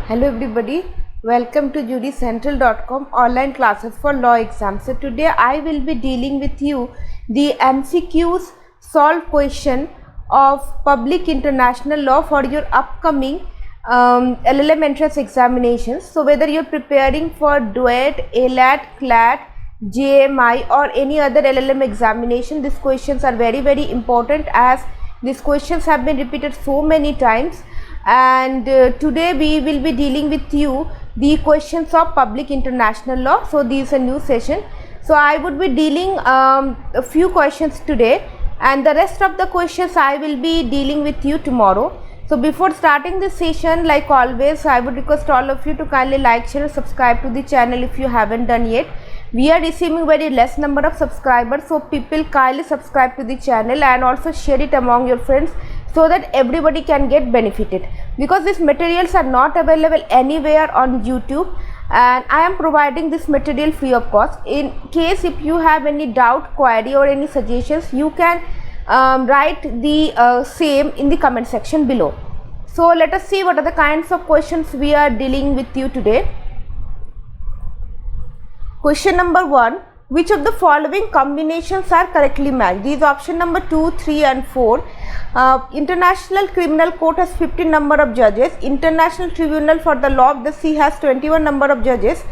Hello everybody, welcome to judycentral.com online classes for law exams. So today I will be dealing with you the MCQs solved question of public international law for your upcoming LLM entrance examinations. So whether you're preparing for DUET, ALAT, CLAT, JMI or any other LLM examination, these questions are very important as these questions have been repeated so many times. And today we will be dealing with you the questions of public international law. So this is a new session, so I would be dealing a few questions today and the rest of the questions I will be dealing with you tomorrow. So before starting this session, like always, I would request all of you to kindly like, share and subscribe to the channel if you haven't done yet. We are receiving very less number of subscribers, so people kindly subscribe to the channel and also share it among your friends so that everybody can get benefited, because these materials are not available anywhere on YouTube and I am providing this material free of cost. In case if you have any doubt, query or any suggestions, you can write the same in the comment section below. So let us see what are the kinds of questions we are dealing with you today. Question number 1. Which of the following combinations are correctly matched? These option number 2, 3 and 4. International Criminal Court has 15 number of judges. International Tribunal for the Law of the Sea has 21 number of judges.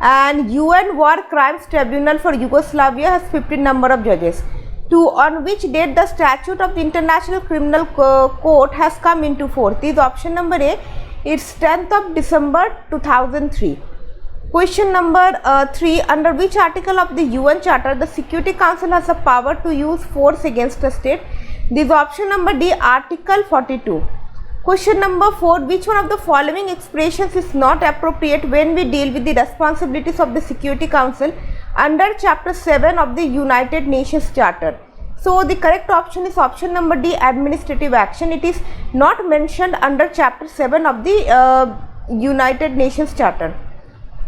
And UN War Crimes Tribunal for Yugoslavia has 15 number of judges. 2. On which date the statute of the International Criminal Court has come into force? This option number A. It's 10th of December 2003. Question number 3. Under which article of the UN Charter the Security Council has the power to use force against a state? This is option number D, Article 42. Question number 4. Which one of the following expressions is not appropriate when we deal with the responsibilities of the Security Council under Chapter 7 of the United Nations Charter? So the correct option is option number D, administrative action. It is not mentioned under Chapter 7 of the United Nations Charter.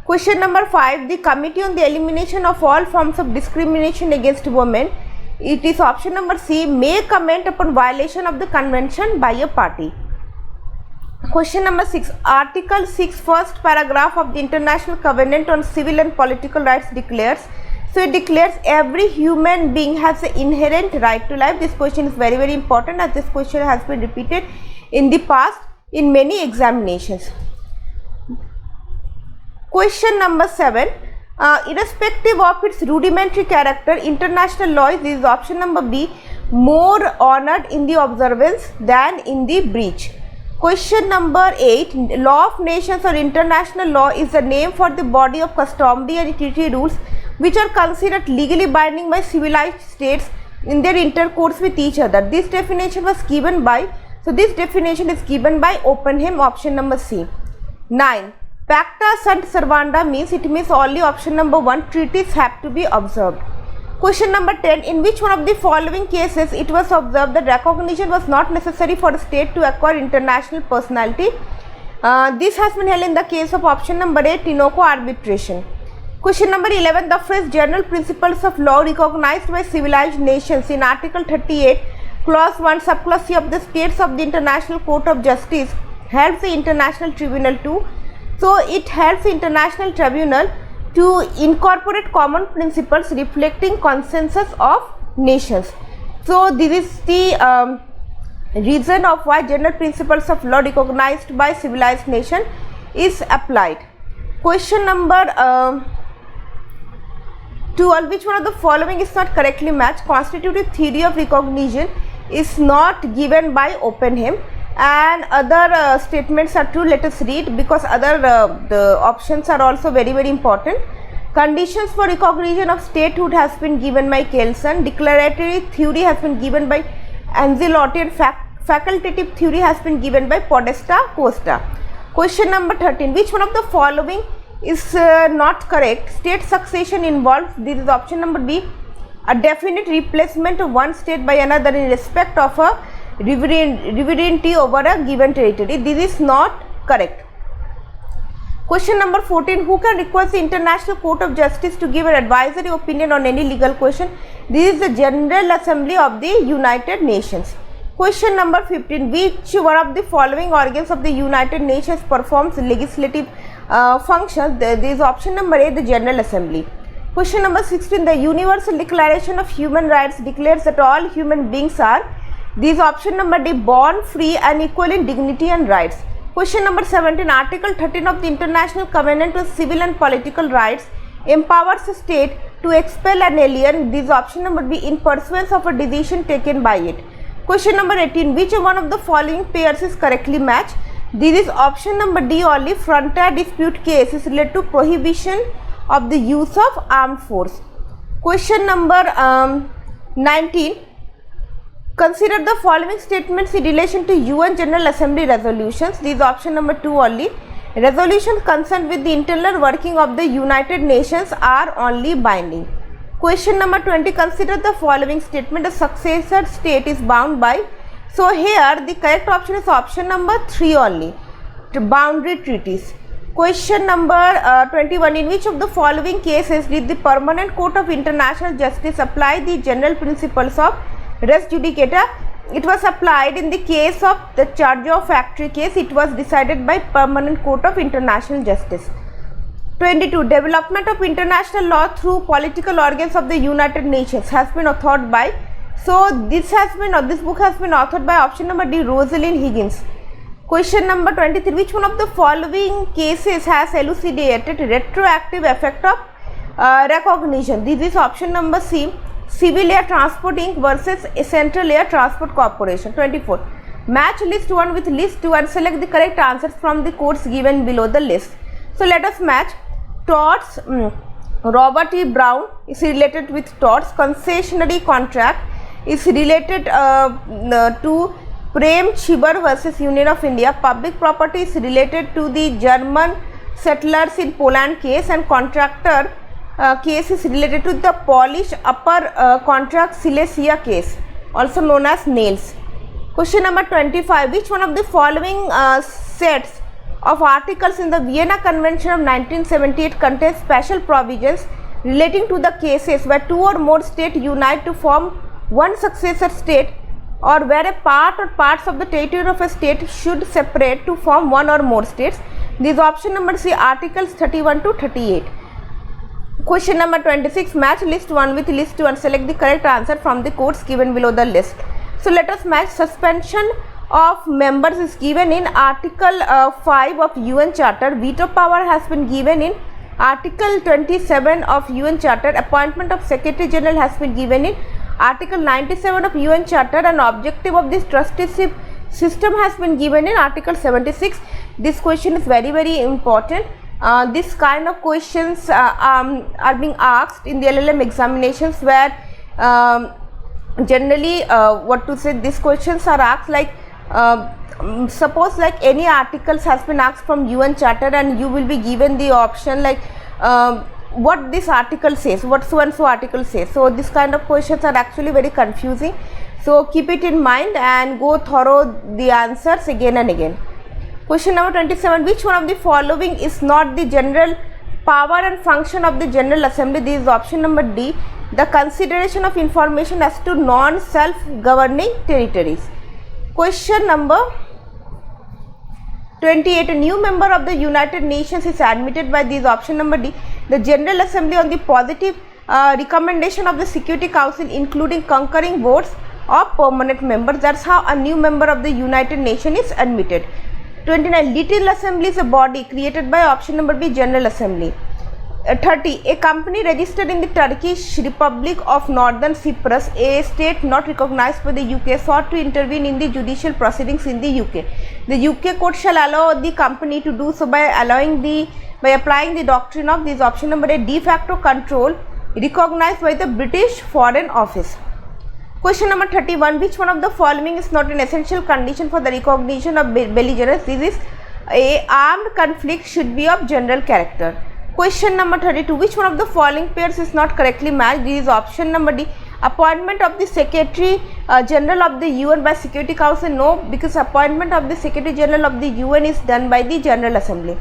Question number 5. The Committee on the Elimination of All Forms of Discrimination Against Women, it is option number C, may comment upon violation of the convention by a party. Question number 6. Article 6 first paragraph of the International Covenant on Civil and Political Rights declares, so it declares every human being has an inherent right to life. This question is very important as this question has been repeated in the past in many examinations. Question number 7. Irrespective of its rudimentary character, international law is option number B, more honored in the observance than in the breach. Question number 8. Law of nations or international law is a name for the body of customary and treaty rules which are considered legally binding by civilized states in their intercourse with each other. This definition was given by, so this definition is given by Oppenheim, option number C. 9. Pacta sunt servanda means, it means only option number 1, treaties have to be observed. Question number 10. In which one of the following cases it was observed that recognition was not necessary for a state to acquire international personality? This has been held in the case of option number A, Tinoco arbitration. Question number 11. The phrase general principles of law recognized by civilized nations in Article 38, Clause 1, Subclause C of the States of the International Court of Justice helps the International Tribunal to, so it helps the International Tribunal to incorporate common principles reflecting consensus of nations. So this is the reason of why general principles of law recognized by civilized nation is applied. Question number 12. Which one of the following is not correctly matched? Constitutive theory of recognition is not given by Oppenheim and other statements are true. Let us read, because other the options are also very important. Conditions for recognition of statehood has been given by Kelson. Declaratory theory has been given by Ancelotti and facultative theory has been given by Podesta Costa. Question number 13. Which one of the following is not correct? State succession involves, this is option number B, a definite replacement of one state by another in respect of a reverendity over a given territory. This is not correct. Question number 14. Who can request the International Court of Justice to give an advisory opinion on any legal question? This is the General Assembly of the United Nations. Question number 15. Which one of the following organs of the United Nations performs legislative functions? There is option number A, the General Assembly. Question number 16. The Universal Declaration of Human Rights declares that all human beings are, this option number D, born free and equal in dignity and rights. Question number 17. Article 13 of the International Covenant on Civil and Political Rights empowers a state to expel an alien. This option number B, in pursuance of a decision taken by it. Question number 18. Which one of the following pairs is correctly matched? This is option number D only. Frontier dispute case is related to prohibition of the use of armed force. Question number 19. Consider the following statements in relation to UN General Assembly resolutions. This is option number 2 only. Resolutions concerned with the internal working of the United Nations are only binding. Question number 20. Consider the following statement. The successor state is bound by. So here the correct option is option number 3 only. Boundary treaties. Question number 21. In which of the following cases did the Permanent Court of International Justice apply the general principles of res judicata? It was applied in the case of the Chargeau factory case. It was decided by Permanent Court of International Justice. 22. Development of international law through political organs of the United Nations has been authored by. So this book has been authored by option number D, Rosalind Higgins. Question number 23. Which one of the following cases has elucidated retroactive effect of recognition? This is option number C, Civil Air Transport Inc. versus Central Air Transport Corporation. 24. Match list 1 with list 2 and select the correct answers from the codes given below the list. So let us match. Torts, Robert E. Brown is related with torts. Concessionary contract is related to Prem Chibar versus Union of India. Public property is related to the German settlers in Poland case, and contractor case is related to the Polish Upper Contract Silesia case, also known as nails. Question number 25. Which one of the following sets of articles in the Vienna Convention of 1978 contains special provisions relating to the cases where two or more states unite to form one successor state, or where a part or parts of the territory of a state should separate to form one or more states? This option number C, articles 31 to 38. Question number 26. Match list 1 with list 2 and select the correct answer from the codes given below the list. So let us match. Suspension of members is given in article 5 of UN Charter. Veto power has been given in article 27 of UN Charter. Appointment of Secretary General has been given in article 97 of UN Charter, and objective of this trusteeship system has been given in article 76. This question is very important. This kind of questions are being asked in the LLM examinations, where generally these questions are asked like suppose like any articles has been asked from UN Charter, and you will be given the option like what this article says, what so and so article says. So this kind of questions are actually very confusing. So keep it in mind and go thorough the answers again and again. Question number 27. Which one of the following is not the general power and function of the General Assembly? This is option number D, the consideration of information as to non-self-governing territories. Question number 28. A new member of the United Nations is admitted by this option number D, the General Assembly on the positive recommendation of the Security Council, including concurring votes of permanent members. That's how a new member of the United Nations is admitted. 29. Little Assembly is a body created by option number B, General Assembly. 30. A company registered in the Turkish Republic of Northern Cyprus, a state not recognized by the UK, sought to intervene in the judicial proceedings in the UK. The UK court shall allow the company to do so by applying the doctrine of this option number A, de facto control recognized by the British Foreign Office. Question number 31. Which one of the following is not an essential condition for the recognition of belligerence? This is a armed conflict should be of general character. Question number 32. Which one of the following pairs is not correctly matched? This is option number D, appointment of the Secretary General of the UN by Security Council. No, because appointment of the Secretary General of the UN is done by the General Assembly.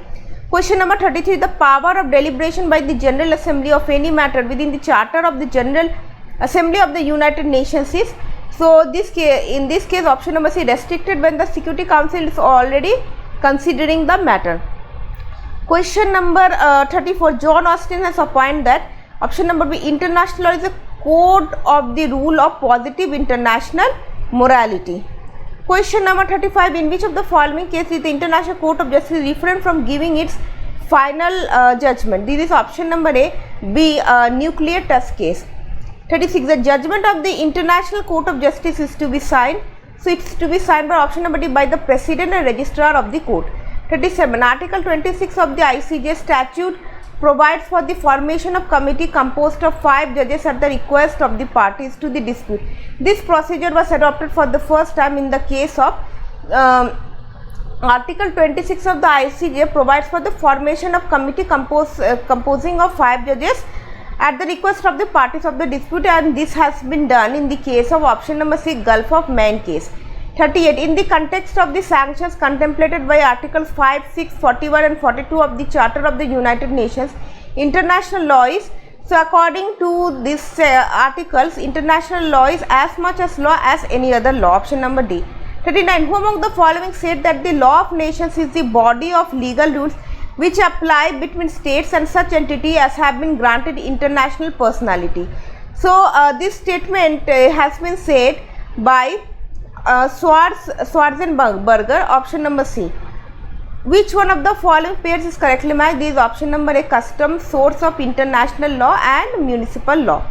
Question number 33. The power of deliberation by the General Assembly of any matter within the Charter of the General Assembly of the United Nations is So in this case option number C, restricted when the Security Council is already considering the matter. Question number 34, John Austin has opined that option number B, international law is a code of the rule of positive international morality. Question number 35, in which of the following cases the International Court of Justice refrained from giving its final judgment? This is option number A, B, nuclear test case. 36, the judgment of the International Court of Justice is to be signed. So it's to be signed by option number D, by the President and Registrar of the Court. 37, Article 26 of the ICJ statute provides for the formation of committee composed of 5 judges at the request of the parties to the dispute. This procedure was adopted for the first time in the case of Article 26 of the ICJ provides for the formation of committee composing of 5 judges at the request of the parties of the dispute, and this has been done in the case of option number C, Gulf of Maine case. 38, in the context of the sanctions contemplated by Articles 5, 6, 41 and 42 of the Charter of the United Nations, international law is, so according to this articles, international law is as much as law as any other law. Option number D. 39, who among the following said that the law of nations is the body of legal rules which apply between states and such entity as have been granted international personality? So this statement has been said by Schwarzenberger. Option number C. Which one of the following pairs is correctly matched? This is option number A, custom, source of international law and municipal law.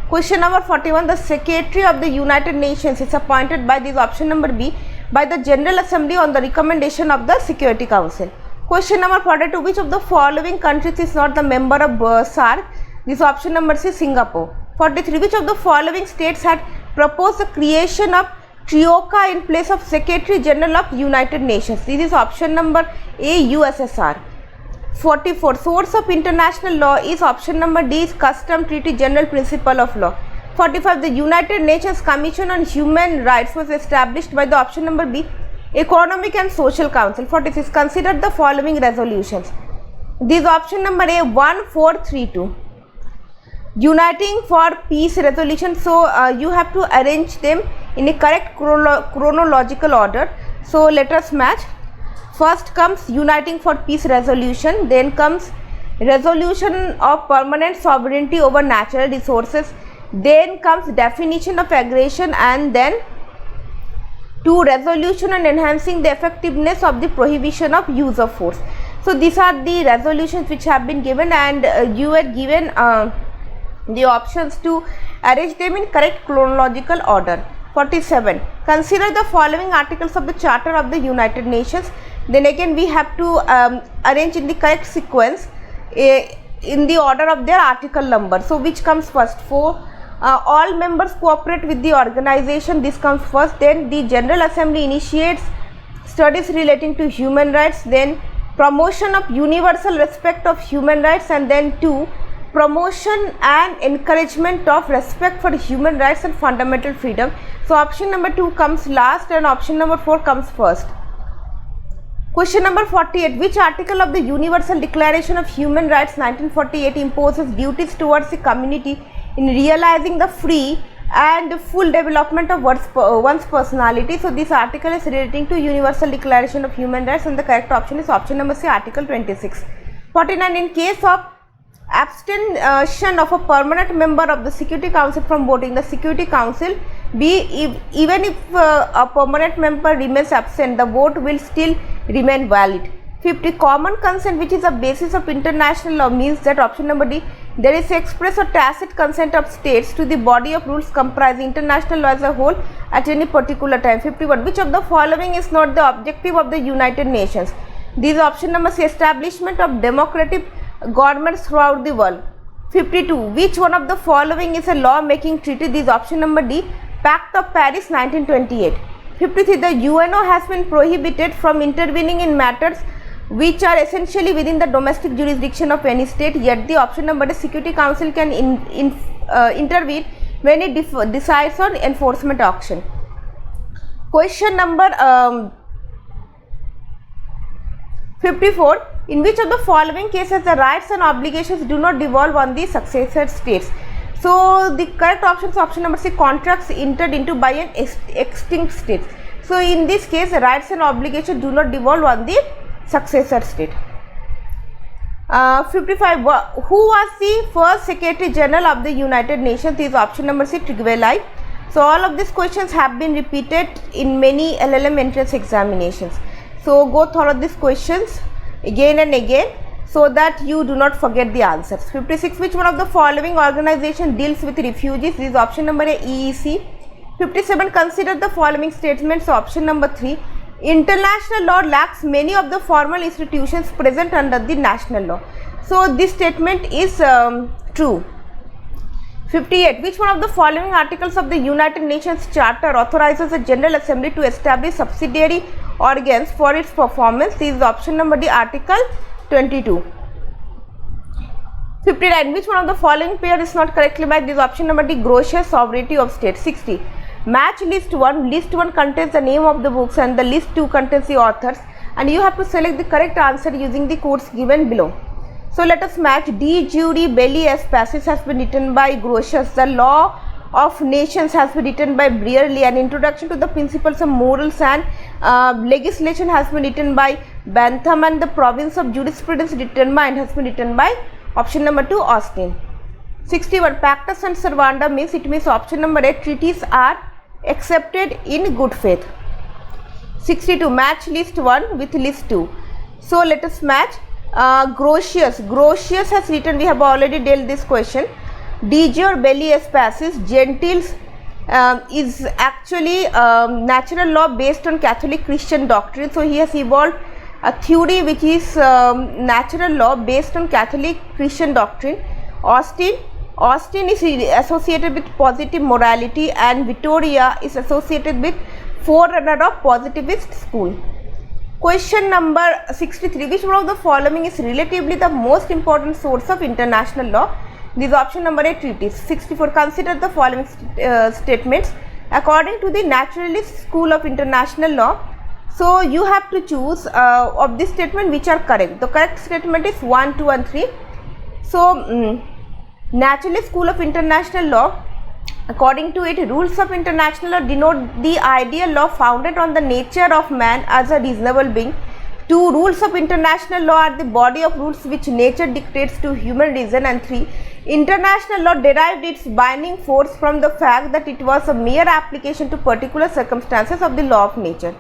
Question number 41, the Secretary of the United Nations is appointed by this option number B, by the General Assembly on the recommendation of the Security Council. Question number 42, which of the following countries is not the member of SAARC? This option number C, Singapore. 43, which of the following states had proposed the creation of TRIOCA in place of Secretary General of United Nations? This is option number A, USSR. 44, source of international law is option number D, is Custom Treaty General Principle of Law. 45, the United Nations Commission on Human Rights was established by the option number B, Economic and Social Council. 46, consider the following resolutions. This is option number A, 1432. Uniting for Peace resolution. So you have to arrange them in a correct chronological order. So let us match. First comes Uniting for Peace resolution, then comes resolution of permanent sovereignty over natural resources, then comes definition of aggression, and then 2, resolution on enhancing the effectiveness of the prohibition of use of force. So these are the resolutions which have been given, and you are given the options to arrange them in correct chronological order. 47, consider the following articles of the Charter of the United Nations. Then again we have to arrange in the correct sequence in the order of their article number. So which comes first? 4, all members cooperate with the organization. This comes first. Then the General Assembly initiates studies relating to human rights. Then promotion of universal respect of human rights, and then 2, promotion and encouragement of respect for human rights and fundamental freedom. So option number 2 comes last and option number 4 comes first. Question number 48, which article of the Universal Declaration of Human Rights 1948 imposes duties towards the community in realizing the free and full development of one's personality? So this article is relating to Universal Declaration of Human Rights, and the correct option is option number C, Article 26. 49, in case of abstention of a permanent member of the Security Council from voting, the Security Council even if a permanent member remains absent, the vote will still remain valid. 50, common consent, which is a basis of international law, means that option number D, there is express or tacit consent of states to the body of rules comprising international law as a whole at any particular time. 51, which of the following is not the objective of the United Nations? This is option number C, establishment of democratic governments throughout the world. 52, which one of the following is a law making treaty? This is option number D, Pact of Paris 1928. 53, the UNO has been prohibited from intervening in matters which are essentially within the domestic jurisdiction of any state, yet the option number D, Security Council can intervene when it decides on enforcement action. Question number 54, in which of the following cases the rights and obligations do not devolve on the successor states? So the correct option is option number C, contracts entered into by an extinct state. So in this case, rights and obligations do not devolve on the successor state. 55. Who was the first Secretary General of the United Nations? This is option number C, Trygve. So all of these questions have been repeated in many LLM entrance examinations. So go through these questions again and again so that you do not forget the answers. 56. Which one of the following organization deals with refugees? This is option number A, EEC. 57. Consider the following statements. So option number 3. International law lacks many of the formal institutions present under the national law. So this statement is true. 58. Which one of the following articles of the United Nations Charter authorizes the General Assembly to establish subsidiary organs for its performance? This is option number D, Article 22. 59. Which one of the following pair is not correctly matched? This is option number D, gross sovereignty of state. 60. Match list 1. List 1 contains the name of the books and the list 2 contains the authors, and you have to select the correct answer using the codes given below. So let us match. De Jure Belli Pacis has been written by Grotius. The Law of Nations has been written by Brearley. An Introduction to the Principles of Morals and Legislation has been written by Bentham, and the Province of Jurisprudence Determined has been written by option number 2, Austin. 61. Pactus and servanda means, it means option number A, treaties are accepted in good faith. 62. Match list 1 with list 2. So let us match. Grotius has written, we have already dealt this question. De Jure Belli Pacis, Gentiles is actually natural law based on Catholic Christian doctrine. So he has evolved a theory which is natural law based on Catholic Christian doctrine. Austin is associated with positive morality, and Victoria is associated with forerunner of positivist school. Question number 63. Which one of the following is relatively the most important source of international law? This is option number A, treaties. 64. Consider the following statements according to the naturalist school of international law. So you have to choose of this statement which are correct. The correct statement is 1, 2 and 3. So naturalist school of international law, according to it, rules of international law denote the ideal law founded on the nature of man as a reasonable being. 2. Rules of international law are the body of rules which nature dictates to human reason. And 3. International law derived its binding force from the fact that it was a mere application to particular circumstances of the law of nature.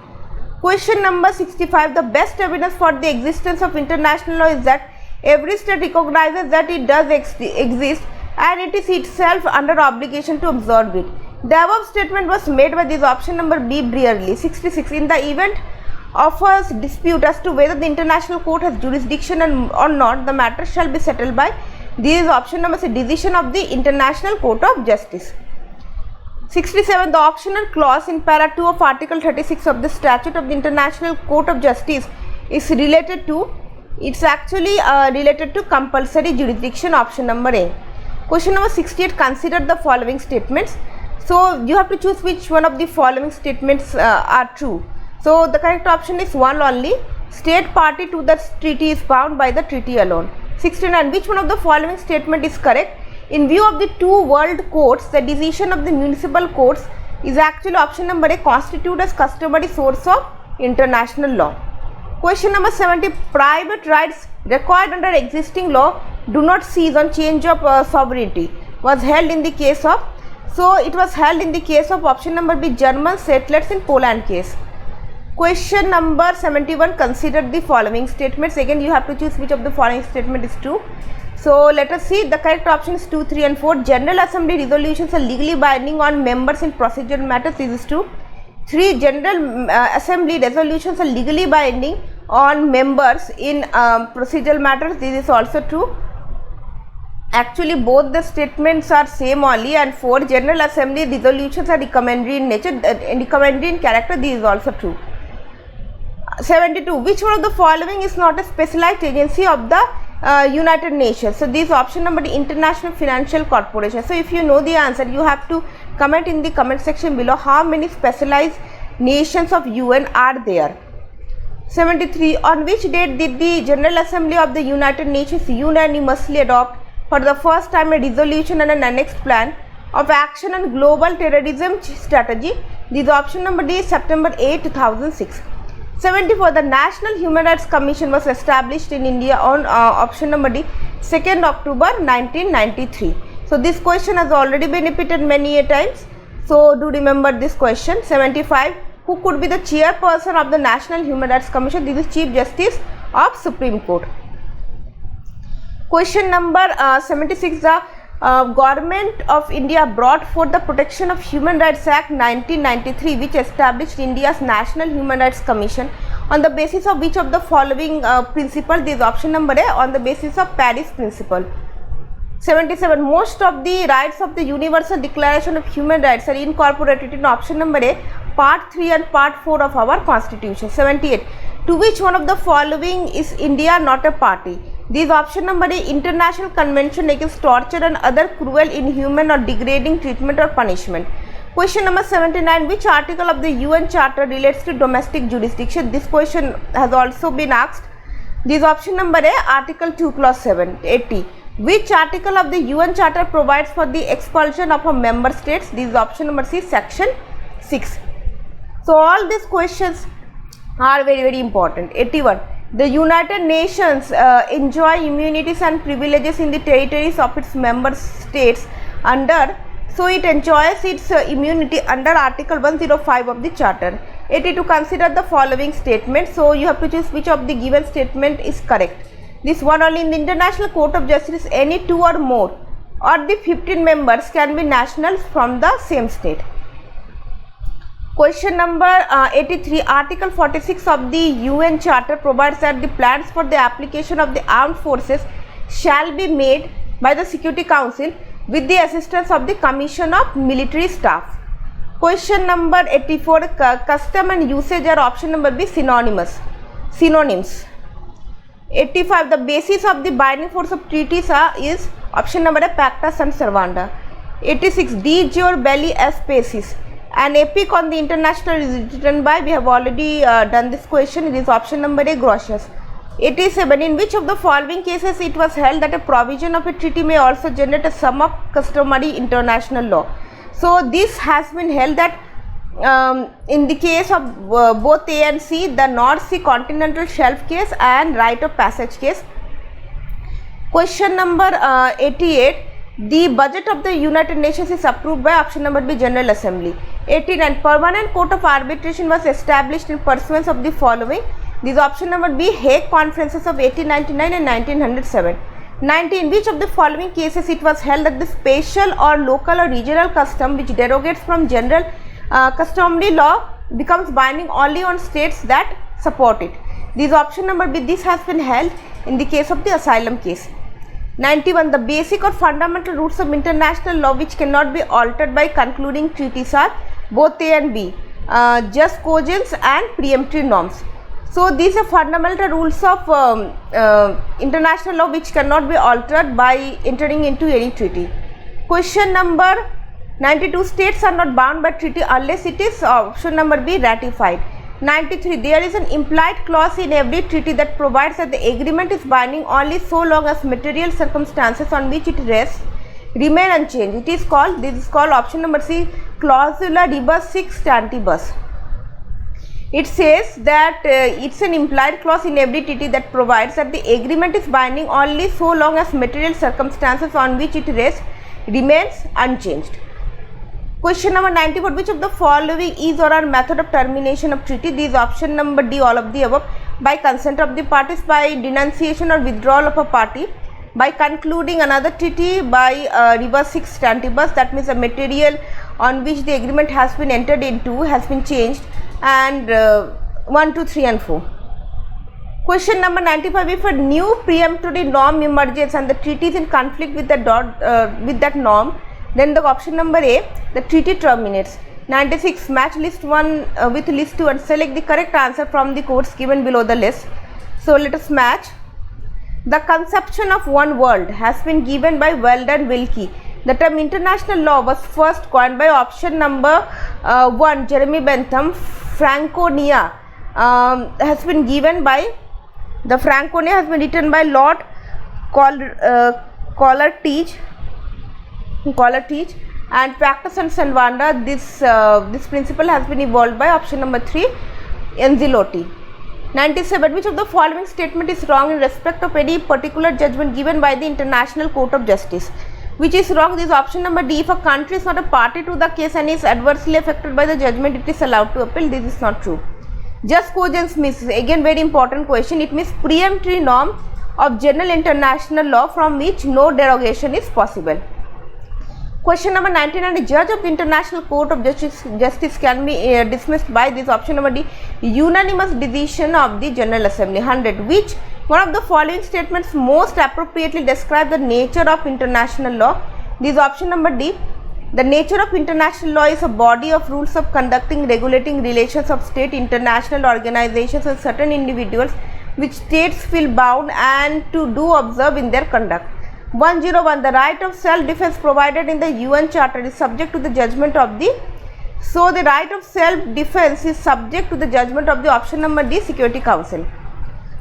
Question number 65. The best evidence for the existence of international law is that every state recognizes that it does exist, and it is itself under obligation to observe it. The above statement was made by this option number B, Brearley. 66. In the event of a dispute as to whether the international court has jurisdiction or not, the matter shall be settled by this option number C, decision of the International Court of Justice. 67. The optional clause in para 2 of article 36 of the statute of the International Court of Justice is related to, it's actually related to compulsory jurisdiction, option number A. Question number 68. Consider the following statements. So you have to choose which one of the following statements are true. So the correct option is 1 only. State party to the treaty is bound by the treaty alone. 69. Which one of the following statement is correct? In view of the two world courts, the decision of the municipal courts is actually option number A, constitute as customary source of international law. Question number 70. Private rights required under existing law do not cease on change of sovereignty was held in the case of, so it was held in the case of option number B, German settlers in Poland case. Question number 71. Consider the following statements. Again you have to choose which of the following statement is true. So let us see. The correct option is 2, 3 and 4. General Assembly resolutions are legally binding on members in procedural matters. This is true. 3. General Assembly resolutions are legally binding on members in procedural matters. This is also true. Actually both the statements are same only. And 4. General Assembly resolutions are recommendatory in nature, recommendatory in character. This is also true. 72. Which one of the following is not a specialized agency of the United Nations? So this option number D, International Financial Corporation. So if you know the answer, you have to comment in the comment section below how many specialized nations of UN are there. 73. On which date did the General Assembly of the United Nations unanimously adopt for the first time a resolution and an annexed plan of action on global terrorism strategy. This is option number D, September 8, 2006. 74. The National Human Rights Commission was established in India on option number D, 2nd October 1993. So this question has already been repeated many a times. So do remember this question. 75. Who could be the chairperson of the National Human Rights Commission? This is Chief Justice of Supreme Court. Question number 76. The Government of India brought forth the Protection of Human Rights Act 1993, which established India's National Human Rights Commission on the basis of which of the following principle? This is option number A, on the basis of Paris Principle. 77. Most of the rights of the Universal Declaration of Human Rights are incorporated in option number A, Part 3 and Part 4 of our Constitution. 78. To which one of the following is India not a party? This option number A, International Convention Against Torture and Other Cruel, Inhuman or Degrading Treatment or Punishment. Question number 79. Which article of the UN Charter relates to domestic jurisdiction? This question has also been asked. This option number A, Article 2 Clause 7. 80. Which article of the UN Charter provides for the expulsion of a member states? This is option number C, Section 6. So all these questions are very important. 81. The United Nations enjoy immunities and privileges in the territories of its member states so it enjoys its immunity under Article 105 of the Charter. 82. Consider the following statement. So you have to choose which of the given statement is correct. This one only: in the International Court of Justice, any 2 or more or the 15 members can be nationals from the same state. Question number 83. Article 46 of the UN Charter provides that the plans for the application of the armed forces shall be made by the Security Council with the assistance of the Commission of Military Staff. Question number 84. Custom and usage are option number B, synonyms. 85. The basis of the binding force of treaties is option number A, pacta sunt servanda. 86. De jure belli est pacis. An epic on the international is written by, we have already done this question, it is option number A, Grotius. 87. In which of the following cases it was held that a provision of a treaty may also generate a sum of customary international law? So this has been held that in the case of both A and C, the North Sea Continental Shelf case and Right of Passage case. Question number 88. The budget of the United Nations is approved by option number B, General Assembly. 89. Permanent Court of Arbitration was established in pursuance of the following. This is option number B, Hague Conferences of 1899 and 1907. 90. In which of the following cases it was held that the special or local or regional custom which derogates from general customary law becomes binding only on states that support it? This is option number B. This has been held in the case of the asylum case. 91. The basic or fundamental rules of international law which cannot be altered by concluding treaties are both A and B, just cogents and preemptory norms. So these are fundamental rules of international law which cannot be altered by entering into any treaty. Question number 92. States are not bound by treaty unless it is option number B, ratified. 93. There is an implied clause in every treaty that provides that the agreement is binding only so long as material circumstances on which it rests remain unchanged. This is called option number C, clausula rebus sic stantibus. It says that it's an implied clause in every treaty that provides that the agreement is binding only so long as material circumstances on which it rests remains unchanged. Question number 94. Which of the following is or are method of termination of treaty? This is option number D, all of the above. By consent of the parties, by denunciation or withdrawal of a party, by concluding another treaty, by rebus sic stantibus, that means the material on which the agreement has been entered into has been changed, and 1, 2, 3 and 4. Question number 95. If a new preemptory norm emerges and the treaty is in conflict with that norm, then the option number A, the treaty terminates. 96. Match list 1 with list 2 and select the correct answer from the codes given below the list. So let us match. The conception of one world has been given by Weld and Wilkie. The term international law was first coined by option number 1, Jeremy Bentham. Franconia has been given by, the Franconia has been written by Lord Collar Teach, and Pactus and Salvanda. This principle has been evolved by option number 3, Anzilotti. 97. Which of the following statement is wrong in respect of any particular judgment given by the International Court of Justice? Which is wrong? This is option number D. If a country is not a party to the case and is adversely affected by the judgment, it is allowed to appeal. This is not true. Just cogence means, again very important question, it means preemptory norm of general international law from which no derogation is possible. Question number 99. A judge of the International Court of Justice can be dismissed by this option number D, unanimous decision of the General Assembly. 100. Which one of the following statements most appropriately describe the nature of international law? This is option number D. The nature of international law is a body of rules of conducting, regulating relations of state, international organizations and certain individuals which states feel bound and to do observe in their conduct. 101. The right of self-defense provided in the UN Charter is subject to the judgment of the, so the right of self-defense is subject to the judgment of the option number D, Security Council.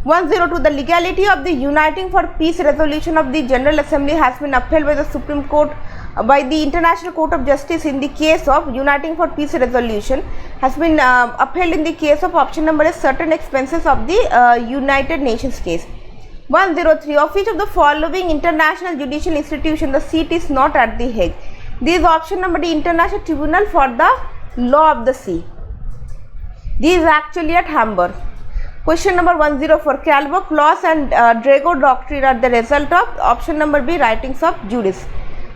102. The legality of the Uniting for Peace resolution of the General Assembly has been upheld by the Supreme Court, by the International Court of Justice in the case of Uniting for Peace resolution has been upheld in the case of option number S, certain expenses of the United Nations case. 103. Of which of the following international judicial institution the seat is not at The Hague? This is option number D, International Tribunal for the Law of the Sea. This is actually at Hamburg. Question number 104. Calvo clause and Drago doctrine are the result of option number B, writings of Juris.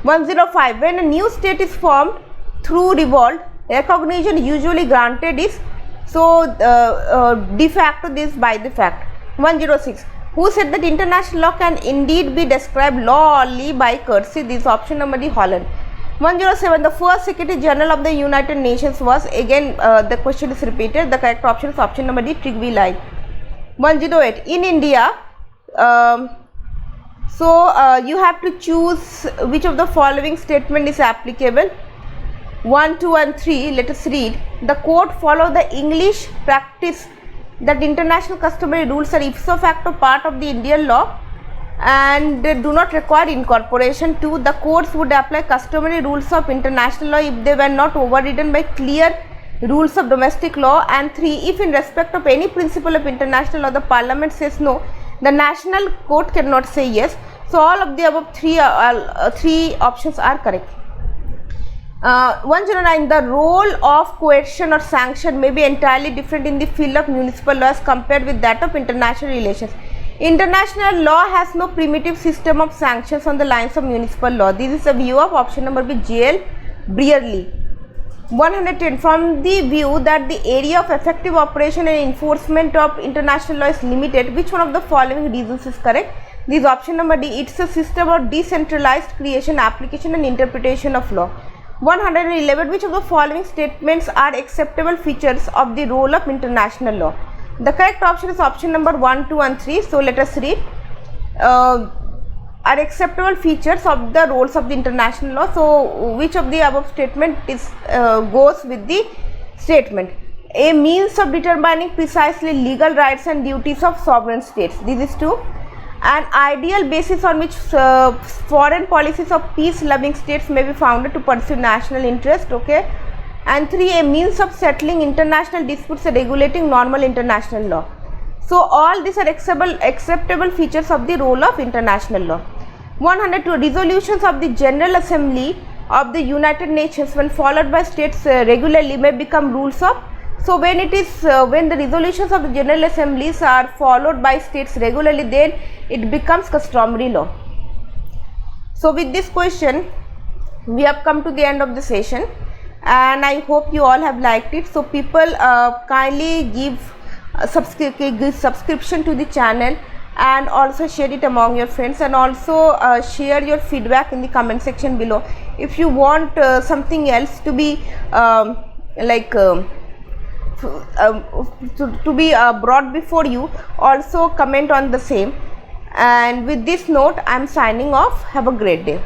105. When a new state is formed through revolt, recognition usually granted is so de facto, this by the fact. 106. Who said that international law can indeed be described law only by courtesy? This is option number D, Holland. 107. The first Secretary General of the United Nations was, again the question is repeated, the correct option is option number D, Trygve Lie. 108. In India, you have to choose which of the following statement is applicable. 1, 2 and 3. Let us read. The court follow the English practice that international customary rules are ipso facto part of the Indian law and do not require incorporation. 2. The courts would apply customary rules of international law if they were not overridden by clear rules of domestic law. And 3. If in respect of any principle of international law the parliament says no, the national court cannot say yes. So all of the above three options are correct. 109. The role of coercion or sanction may be entirely different in the field of municipal law as compared with that of international relations. International law has no primitive system of sanctions on the lines of municipal law. This is a view of option number B, J.L. Brearley. 110. From the view that the area of effective operation and enforcement of international law is limited, which one of the following reasons is correct? This is option number D. It's a system of decentralized creation, application and interpretation of law. 111. Which of the following statements are acceptable features of the role of international law? The correct option is option number 1, 2 and 3. So let us read. Are acceptable features of the roles of the international law. So which of the above statement is goes with the statement? A means of determining precisely legal rights and duties of sovereign states. This is 2. An ideal basis on which foreign policies of peace-loving states may be founded to pursue national interest. Okay. And 3. A means of settling international disputes and regulating normal international law. So all these are acceptable features of the role of international law. 102. Resolutions of the General Assembly of the United Nations, when followed by states regularly, may become rules of. So when it is when the resolutions of the General Assemblies are followed by states regularly, then it becomes customary law. So with this question, we have come to the end of the session, and I hope you all have liked it. So people kindly give subscription to the channel and also share it among your friends, and also share your feedback in the comment section below. If you want something else to be to be brought before you, also comment on the same. And with this note, I am signing off. Have a great day.